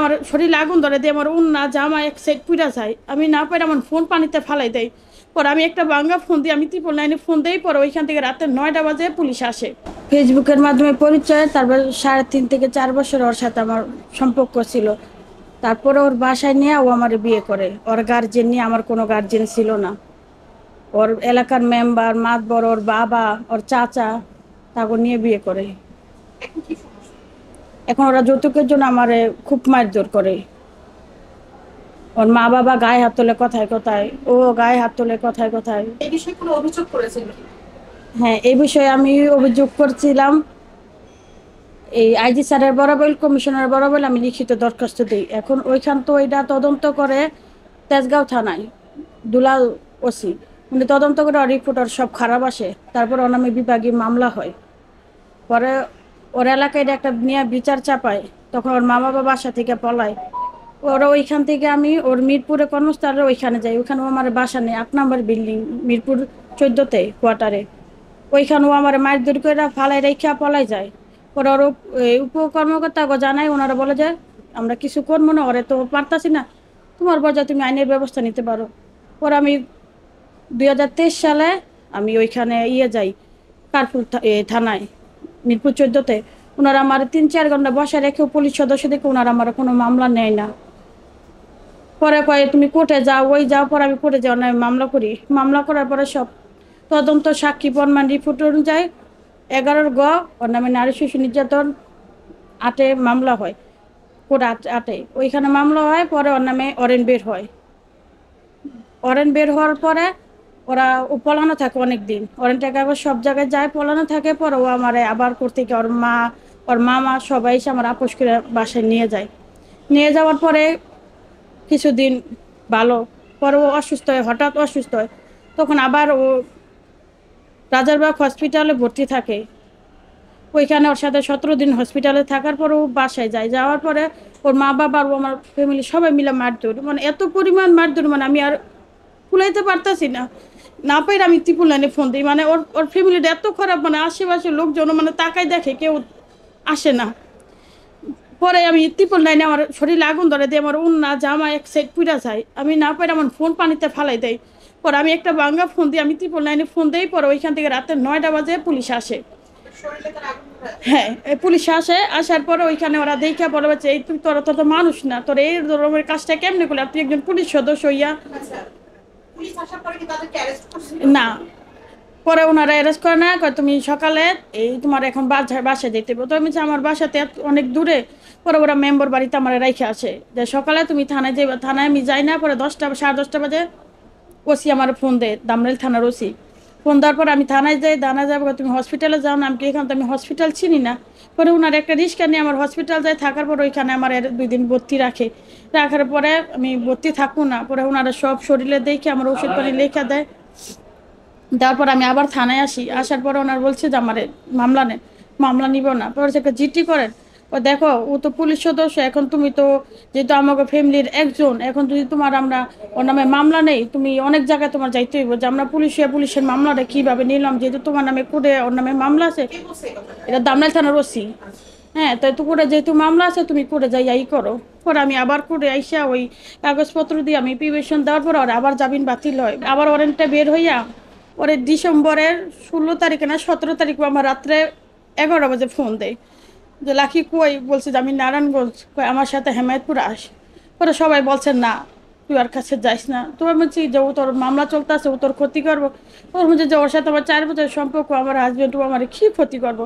আমার শরীরে আগুন ধরে দিয়ে আমার উন্না জামা এক সাইড পুড়া যায়। আমি না পারি আমার ফোন পানিতে ফালাই দেয়। পরে আমি একটা ভাঙ্গা ফোন দিয়ে আমি 999 ফোন দিই। পরে ওইখান থেকে রাতে 9টা বাজে পুলিশ আসে। ফেসবুকের মাধ্যমে পরিচয়, তারপর 3.5 থেকে 4 বছর ওর সাথে আমার সম্পর্ক ছিল। তারপরে ওর বাসায় নিয়ে ও আমার বিয়ে করে। ওর গার্জেন নিয়ে, আমার কোনো গার্জেন ছিল না। ওর এলাকার মেম্বার, মাতবর, ওর বাবা, ওর চাচা, তাকে নিয়ে বিয়ে করে। এখন ওরা যৌতুকের জন্য আমারে খুব মারধর করে। ওর মা বাবা গায়ে হাত তোলে কথায় কথায়, ও গায়ে হাত তোলে কথায় কথায়। এই বিষয়ে কোনো অভিযোগ করেছেন কি? হ্যাঁ, এই বিষয়ে আমি অভিযোগ করছিলাম। এই আইজি স্যারের বরাবর, কমিশনার বরাবর আমি লিখিত দরখাস্ত দিই। এখন ওইখান তো এটা তদন্ত করে তেজগাঁও থানায় দুলাল ওসি, উনি তদন্ত করে রিপোর্টার সব খারাপ আসে। তারপর ওর নামে বিভাগীয় মামলা হয়। পরে ওর এলাকায় একটা নিয়ে বিচার চাপায়। তখন ওর মা বাবা বাসা থেকে পলায়। ওরা ওইখান থেকে আমি ওর মিরপুরে কর্মস্থলে ওইখানে যাই। ওইখানে ও আমার বাসা নেই, 8 নম্বর বিল্ডিং, মিরপুর 14তে কোয়ার্টারে। ওইখানেও আমার মারধর করে ফালাই রেখা পলাই যায়। পরে ওর উপকর্মকর্তাকে জানাই, ওনারা বলে যে আমরা কিছু করবো না, ওরে তো পারতাছি না, তোমার বজা তুমি আইনের ব্যবস্থা নিতে পারো। পরে আমি 2023 সালে আমি ওইখানে যাই, কার্পুর থানায়, মিরপুর 14তে। ওনারা আমার 3-4 ঘন্টা বসা রেখেও পুলিশ সদস্য দেখে ওনারা আমার কোনো মামলা নেয় না। পরে কয়ে তুমি কোর্টে যাও, ওই যাও। পরে আমি কোর্টে যাও না, আমি মামলা করি। মামলা করার পরে সব তদন্ত সাক্ষী প্রমাণ রিপোর্ট অনুযায়ী 11 ওর নামে নারী শিশু নির্যাতন 8 মামলা হয়। কোর্ট 8 ওইখানে মামলা হয়। পরে ওর নামে অরেন বের হয়। অরেন বের হওয়ার পরে ওরা ও পলানো থাকে অনেক দিন। অরেনটা কাগজ সব জায়গায় যায়, পলানো থাকে। পরে ও আমার আবার করতে গিয়ে ওর মা, ওর মামা সবাই এসে আমার আপোষ করে বাসায় নিয়ে যায়। নিয়ে যাওয়ার পরে কিছুদিন ভালো, পরে ও অসুস্থ হয়, হঠাৎ অসুস্থ হয়। তখন আবার ও রাজারবাগ হসপিটালে ভর্তি থাকে। ওইখানে ওর সাথে 17 দিন হসপিটালে থাকার পর ও বাসায় যায়। যাওয়ার পরে ওর মা বাবা আর আমার ফ্যামিলি সবাই মিলে মারধর, মানে এত পরিমাণ মারধর, মানে আমি আর কুলাইতে পারতাছি না। না পাইলে আমি 999 ফোন দিই। মানে ওর ওর ফ্যামিলিটা এত খারাপ, মানে আশেপাশের লোকজন মানে তাকায় দেখে, কেউ আসে না। পরে আমি 999 আমার শরীরে আগুন ধরে দিয়ে আমার উন্না জামা এক সাইড পুড়া যায়। আমি না পারি আমার ফোন পানিতে ফালাই দেয়। পরে আমি একটা ভাঙ্গা ফোন দিয়ে আমি 999 ফোন দিই। পরে ওইখান থেকে রাতে 9টা বাজে পুলিশ আসে। শরীরে তার আগুন ধরে আছে? হ্যাঁ, পুলিশ আসে। আসার পরে ওইখানে ওরা দেখা বলে হচ্ছে এই তুই, তোরা তো মানুষ না, তোর এই ধরনের কাজটা কেমনে করলে, তুই একজন পুলিশ সদস্য হইয়া। আচ্ছা, পুলিশ আসার পরে কি তাদেরকে অ্যারেস্ট করছে? না, পরে ওনারা অ্যারেস্ট করে না, কয় তুমি সকালে এই তোমার এখন বাসায় যেতে হবে। তো আমি বলছি, আমার বাসাতে অনেক দূরে। পরে ওরা মেম্বার বাড়িতে আমার রাইখে আসে যে সকালে তুমি থানায় যাবে। থানায় আমি যাই না। পরে 10টা 10:30 বাজে ওসি আমার ফোন দেয়, দামরাইল থানার ওসি। ফোন দেওয়ার পর আমি থানায় যাই। থানায় যাবো, তুমি হসপিটালে যাও না। আমি এখানে তো আমি হসপিটাল চিনি না। পরে ওনার একটা রিক্সা নিয়ে আমার হসপিটাল যায়। থাকার পর ওইখানে আমার 2 দিন ভর্তি রাখে। রাখার পরে আমি ভর্তি থাকবো না। পরে ওনারা সব শরীরে দেখে আমার ওষুধ পানি লেখা দেয়। তারপর আমি আবার থানায় আসি। আসার পরে ওনার বলছে যে আমার মামলা নেন। মামলা নিব না। পরে একটা জিটি করেন। ও দেখো, ও তো পুলিশ সদস্য, এখন তুমি তো যেহেতু আমাকে ফ্যামিলির একজন, এখন যদি তোমার আমরা ওর নামে মামলা নেই, তুমি অনেক জায়গায় তোমার যাইতে হইব যে আমরা পুলিশের মামলাটা কীভাবে নিলাম, যেহেতু তোমার নামে কোর্টে ওর নামে মামলা আছে। কে বলছে এই কথাটা? এটা দামরাইল থানার ওসি। হ্যাঁ, তাই তো কোর্টে যেহেতু মামলা আছে, তুমি কোর্টে যাই করো। পরে আমি আবার কোর্টে আইসা ওই কাগজপত্র দিয়ে আমি পিটিশন দেওয়ার পর ওর আবার জামিন বাতিল হয়। আবার ওয়ারেন্টটা বের হইয়া পরে ডিসেম্বরের 16 তারিখে না 17 তারিখে আমার রাত্রে 11 বাজে ফোন দেয় যে লাকি কই। বলছে যে আমি নারায়ণগঞ্জ। কই আমার সাথে হেমায়তপুর আস। পরে সবাই বলছেন না, তুই আর কাছে যাইস না। তো আমি বলছি যে ও তোর মামলা চলতেছে, ও তোর ক্ষতি করবো। ওর মধ্যে যে ওর সাথে আমার 4 বছরের সম্পর্ক, আমার হাজব্যান্ড, ও আমার কী ক্ষতি করবো।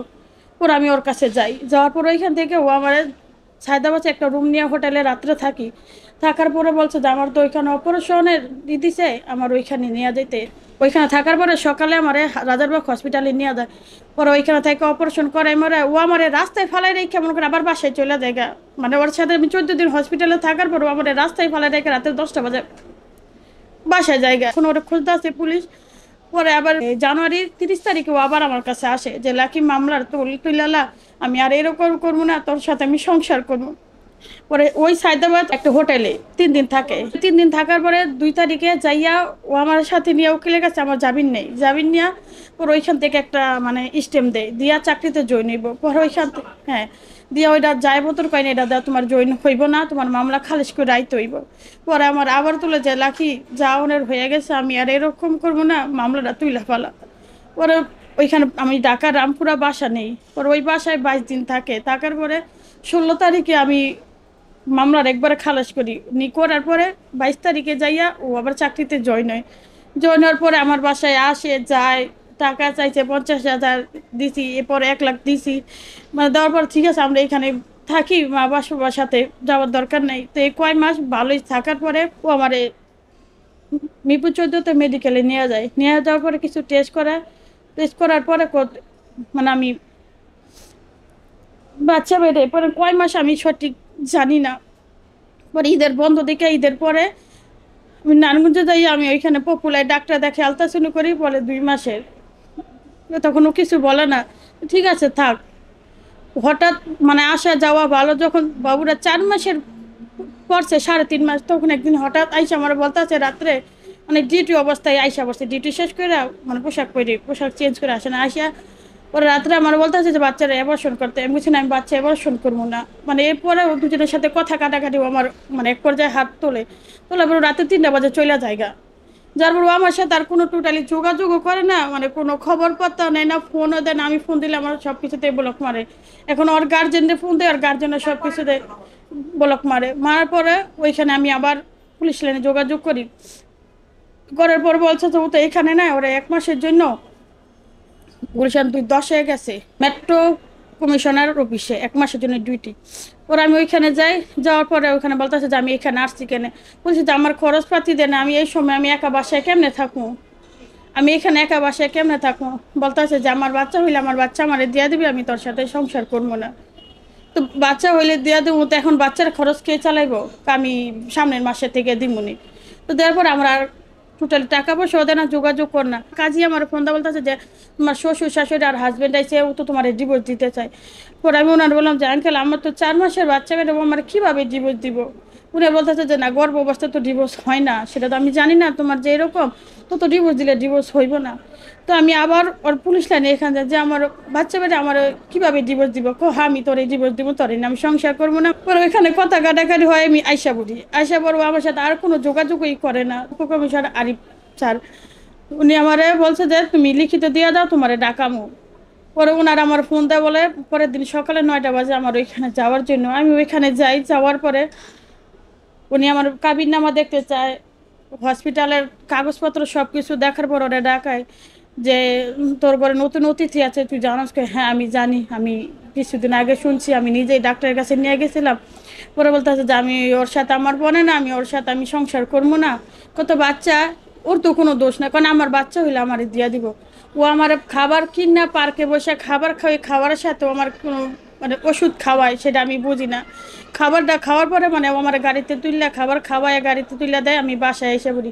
পরে আমি ওর কাছে যাই। যাওয়ার পর ওইখান থেকে ও আমার সায়দাবাদে একটা রুম নিয়ে হোটেলে রাত্রে থাকি। থাকার পরে বলছে যে আমার তো ওইখানে অপারেশনের দিছে, আমার ওইখানে নিয়ে যেতে। ওইখানে থাকার পরে সকালে আমার রাজারবাগ হসপিটালে নিয়ে যায়। পরে ওইখানে থেকে অপারেশন করে মরে ও আমার রাস্তায় ফালাই রেখে মনে করে আবার বাসায় চলে যায়। মানে ওর সাথে আমি 14 দিন হসপিটালে থাকার পর আমার রাস্তায় ফালাই রেখে রাতে 10টা বাজে বাসায় জায়গা। এখন ওরা খুঁজতে আসে পুলিশ। পরে আবার জানুয়ারির 30 তারিখে ও আবার আমার কাছে আসে যে লাকি মামলার তুইলালা, আমি আর এরকম করবো না, তোর সাথে আমি সংসার করবো। পরে ওই সায়দাবাদ একটা হোটেলে 3 দিন থাকে। 3 দিন থাকার পরে 2 তারিখে যাইয়া ও আমার সাথে নিয়ে উকিলের কাছে আমার জামিন নেই। জামিন নিয়ে পরে ওইখান থেকে একটা মানে স্টেম দেয় দিয়া চাকরিতে জয়েন হইব। পরে ওইখান থেকে হ্যাঁ দিয়ে ওইটা যাই বোতর কয়নি এটা দেওয়া তোমার জৈন হইব না, তোমার মামলা খালিশ করে রাইতে হইব। পরে আমার আবার তুলে যায় লাখি যাওনের হয়ে গেছে, আমি আর এরকম করবো না, মামলাটা তুইলা ফেলা। পরে ওইখানে আমি ঢাকার রামপুরা বাসা নেই, পরে ওই বাসায় 22 দিন থাকার পরে 16 তারিখে আমি মামলার একবারে খালাস করি করার পরে 22 তারিখে যাইয়া ও আবার চাকরিতে জয়েন হওয়ার পরে আমার বাসায় আসে যায়, টাকা চাইছে 50,000 দিছি, এরপরে 1 লাখ দিছি, মানে দেওয়ার পর ঠিক আছে আমরা এখানে থাকি, মা বাবার সাথে যাওয়ার দরকার নেই। তো এই কয় মাস ভালোই থাকার পরে ও আমার মিরপুর 14তে মেডিকেলে নিয়ে যাওয়ার পরে কিছু টেস্ট করার পরে মানে আমি বাচ্চা বেড়ে পরে কয় মাস আমি সঠিক জানি না। পরে ঈদের বন্ধ দেখে ঈদের পরে আমি নারায়ণগঞ্জে যাই, আমি ওইখানে পপুলার ডাক্তার দেখে আলট্রাসাউন্ড করি, বলে 2 মাসের। তখন ও কিছু বলে না, ঠিক আছে থাক। হঠাৎ মানে আসা যাওয়া ভালো, যখন বাবুরা 4 মাসের পড়ছে 3.5 মাস, তখন একদিন হঠাৎ আইসা আমার বলতে আছে রাত্রে মানে ডিউটি অবস্থায় আইসা বসে, ডিউটি শেষ করে মানে পোশাক চেঞ্জ করে আসে না, আসা ওরা রাত্রে আমার বলতে আছে যে বাচ্চারা অ্যাবর্শন করতে। আমি বলছি না, আমি বাচ্চা অ্যাবর্শন করবো না। মানে এরপরে ও দুজনের সাথে কথা কাটাকাটি আমার মানে এক পর্যায়ে হাত তোলে পরে রাতে 3টা বাজে চলে যায়গা। যার পর আমার সাথে আর কোনো টোটালি যোগাযোগও করে না, মানে কোনো খবর পাত্তা নেয় না, ফোনও দেয় না। আমি ফোন দিলে আমার সব কিছুতে ব্লক মারে। এখন ওর গার্জেনদের ফোন দেয়, আর গার্জেনের সব কিছুতে ব্লক মারার পরে ওইখানে আমি আবার পুলিশ লাইনে যোগাযোগ করার পর বলছে যে ও তো এখানে না, ওরা 1 মাসের জন্য গুলশান 10-এ গেছে মেট্রো কমিশনার অফিসে 1 মাসের জন্য ডিউটি। ওরা আমি ওইখানে যাওয়ার পরে ওইখানে বলতেছে যে আমি এখানে আসছি কেন, বলছি যে আমার খরচপাতি দেন, আমি এই সময় আমি একা বাসায় কেমনে থাকুন, আমি এখানে একা বাসায় কেমনে থাকুন। বলতেছে যে আমার বাচ্চা হইলে আমার বাচ্চা আমারে দিয়ে দিবি, আমি তোর সাথে সংসার করবো না। তো বাচ্চা হইলে দিয়ে দেবো, তো এখন বাচ্চার খরচ কে চালাইবো, আমি সামনের মাসের থেকে দিমুনি। তো দেওয়ার পর আমরা টোটালি টাকা পয়সা ওদের না যোগাযোগ কর না। কাজী আমার ফোন দা বলতেছে যে তোমার শ্বশুর শাশুড়ি আর হাজব্যান্ড আইসে, ও তো তোমার ডিভোর্স দিতে চায়। পরে আমি ওনার বললাম যে আঙ্কেল আমার তো 4 মাসের বাচ্চা বেরোবো, আমার কীভাবে ডিভোর্স দিব। উনি বলতেছে যে না, গর্ভ অবস্থা তো ডিভোর্স হয় না, সেটা তো আমি জানি না, তোমার যে এরকম তো ডিভোর্স দিলে ডিভোর্স হইব না। তো আমি আবার ওর পুলিশ লাইনে এখানে যে আমার বাচ্চা বেড়ে আমার কীভাবে ডিভোর্স দিব, হ্যাঁ আমি তোর এই ডিভোর্স দিব, তোর না আমি সংসার করবো না। পরে ওইখানে কথা কাটাকাটি হয়, আমি আইসা বলবো আমার সাথে আর কোনো যোগাযোগই করে না। উপকমিশনার আরিফ স্যার উনি আমারে বলছে যে তুমি লিখিত দিয়ে দাও, তোমারে ডাকামো। পরে ওনার আমার ফোন দেয়, বলে পরের দিন সকালে 9টা বাজে আমার ওইখানে যাওয়ার জন্য। আমি ওইখানে যাওয়ার পরে উনি আমার কাবিননামা দেখতে চায়, হসপিটালের কাগজপত্র সব কিছু দেখার পর ওরা ডাকায় যে তোর ঘরে নতুন অতিথি আছে, তুই জানাস? হ্যাঁ আমি জানি, আমি কিছুদিন আগে শুনছি, আমি নিজেই ডাক্তারের কাছে নিয়ে গেছিলাম। পরে বলতেছে যে আমি ওর সাথে আমার বনে না, আমি ওর সাথে আমি সংসার করবো না। কত বাচ্চা, ওর তো কোনো দোষ না, কারণ আমার বাচ্চা হইলে আমার দিয়া দিব। ও আমার খাবার কিনা পার্কে বসে খাবার খাওয়ার সাথে আমার কোনো মানে ওষুধ খাওয়ায়, সেটা আমি বুঝি না। খাবারটা খাওয়ার পরে মানে আমার গাড়িতে তুললে খাবার খাওয়ায় গাড়িতে তুলে দেয়, আমি বাসায় এসে পড়ি।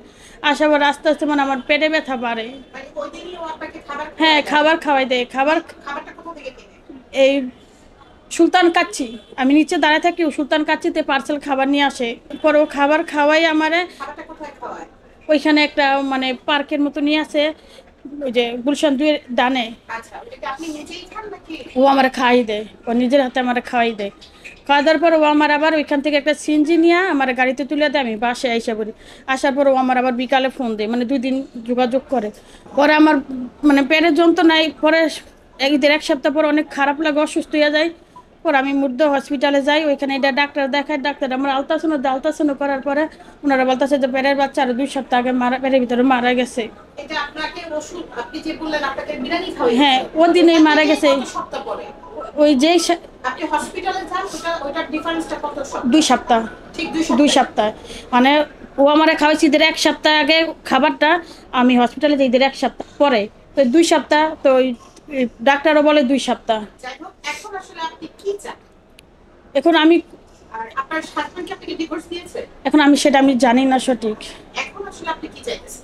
আসার পর আস্তে আস্তে মানে আমার পেটে ব্যথা বাড়ে। মানে ওই দিনই ও আপনাকে খাবার হ্যাঁ খাওয়ায়? খাবার খাওয়াই দেয়। খাবারটা কোথা থেকে কিনে? এই সুলতান কাচ্চি, আমি নিচে দাঁড়ায় থাকি, ও সুলতান কাচ্চিতে পার্সেল খাবার নিয়ে আসে। পরে ও খাবার খাওয়াই আমারে। খাবারটা কোথায় খাওয়ায়? ওইখানে একটা মানে পার্কের মতো নিয়ে আছে, ওই যে গুলশান 2-এর ডানে। আচ্ছা, ওটা কি আপনি নিজেই খান নাকি? ও আমার খাওয়াই দেয়, ও নিজের হাতে আমার খাওয়াই দেয়। খাওয়া দাওয়ার পর ও আমার আবার ওইখান থেকে একটা সিএনজি নিয়ে আমার গাড়িতে তুলে দেয়, আমি বাসায় এসে পড়ি। আসার পর ও আমার আবার বিকালে ফোন দেয়, মানে 2 দিন যোগাযোগ করে। পরে আমার মানে পেটের যন্ত্রণায় পরে ঈদের 1 সপ্তাহ পর অনেক খারাপ লাগে, অসুস্থ হয়ে যায়। পর আমি মুর্দ হসপিটালে যাই, ওইখানে এটা ডাক্তার দেখায়, ডাক্তার আমার আলট্রাসাউন্ড করার পরে ওনারা বলতেছে যে পেটের বাচ্চা আরো 2 সপ্তাহ আগে পেটের ভিতরে মারা গেছে। এটা আপনাকে ওষুধ আপনি যে বললেন আপনাকে বিরিয়ানি খাওয়াইছে? হ্যাঁ ও দিনেই মারা গেছে। কত সপ্তাহ পরে ওই যে আপনি হসপিটালে যান, ওটার ডিফারেন্সটা কত সপ্তাহ? 2 সপ্তাহ। ঠিক 2 সপ্তাহ মানে ও আমার খাওয়াইছি ঈদের 1 সপ্তাহ আগে খাবারটা, আমি হসপিটালে যাই ঈদের 1 সপ্তাহ পরে। তো 2 সপ্তাহ, তো ওই ডাক্তারও বলে 2 সপ্তাহ। যাই হোক, এখন আসলে আপনি কি চান? এখন আমি আর আপনার হাজবেন্ড কি আপনাকে ডিভোর্স দিয়েছে? এখন আমি সেটা আমি জানি না সঠিক। এখন আসলে আপনি কি চাইতেছেন?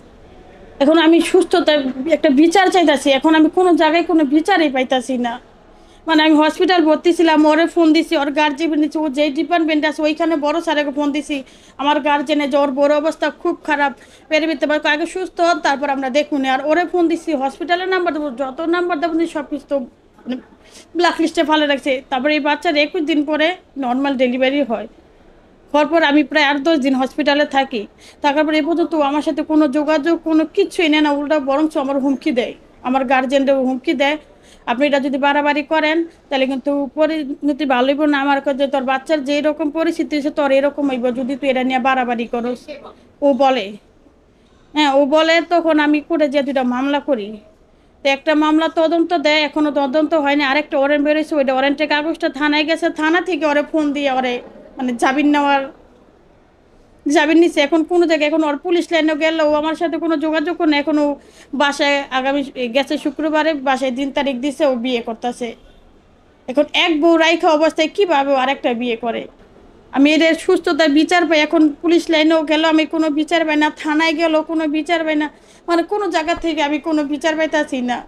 এখন আমি সুস্থতা একটা বিচার চাইতাছি। এখন আমি কোনো জায়গায় কোনো বিচারই পাইতাছি না। মানে আমি হসপিটাল ভর্তি ছিলাম, ওরে ফোন দিছি, ওর গার্জেন দিচ্ছি, ও যেই ডিপার্টমেন্টে আছে ওইখানে বড় স্যারকে ফোন দিছি, আমার গার্জেনে যে ওর বড় অবস্থা খুব খারাপ, পেরে পেতে পারে আগে সুস্থ হন তারপর আমরা দেখুন। আর ওরে ফোন দিছি, হসপিটালের নাম্বার দেবো, যত নাম্বার দেবো সব কিছু তো ব্ল্যাক লিস্টে ফেলে রাখছে। তারপরে এই বাচ্চার 21 দিন পরে নর্মাল ডেলিভারি হয়। হওয়ার পর আমি প্রায় 8-10 দিন হসপিটালে থাকি। থাকার পর এ পর্যন্ত ও আমার সাথে কোনো যোগাযোগ কোনো কিচ্ছুই নেয় না, উল্টা বরঞ্চ আমার হুমকি দেয়, আমার গার্জেনরাও হুমকি দেয়, আপনি এটা যদি বাড়াবাড়ি করেন তাহলে কিন্তু পরিণতি ভালো হইব না। আমার কাছে তোর বাচ্চার যে রকম পরিস্থিতি হয়েছে তোর এরকম হইব যদি তুই এটা নিয়ে বাড়াবাড়ি করস। ও বলে, হ্যাঁ ও বলে। তখন আমি করে যে 2টা মামলা করি। তো একটা মামলা তদন্ত দেয়, এখনো তদন্ত হয়নি। আরেকটা ওয়ারেন্ট বেরোয়েছে, ওইটা ওয়ারেন্টের কাগজটা থানায় গেছে, থানা থেকে ওরে ফোন দিয়ে ওরে মানে জামিন নিচ্ছে। এখন কোনো জায়গায় এখন ওর পুলিশ লাইনেও গেল, ও আমার সাথে কোনো যোগাযোগ নেই। এখন ও বাসায় আগামী গেছে শুক্রবারে, বাসায় 3 তারিখ দিছে, ও বিয়ে করতেছে। এখন এক বউ রাইখা অবস্থায় কীভাবে ও আরেকটা বিয়ে করে? আমি এদের সুস্থতার বিচার পাই, এখন পুলিশ লাইনেও গেল আমি কোনো বিচার পাই না, থানায় গেল কোনো বিচার পাই না, মানে কোনো জায়গা থেকে আমি কোনো বিচার পাইতাছি না।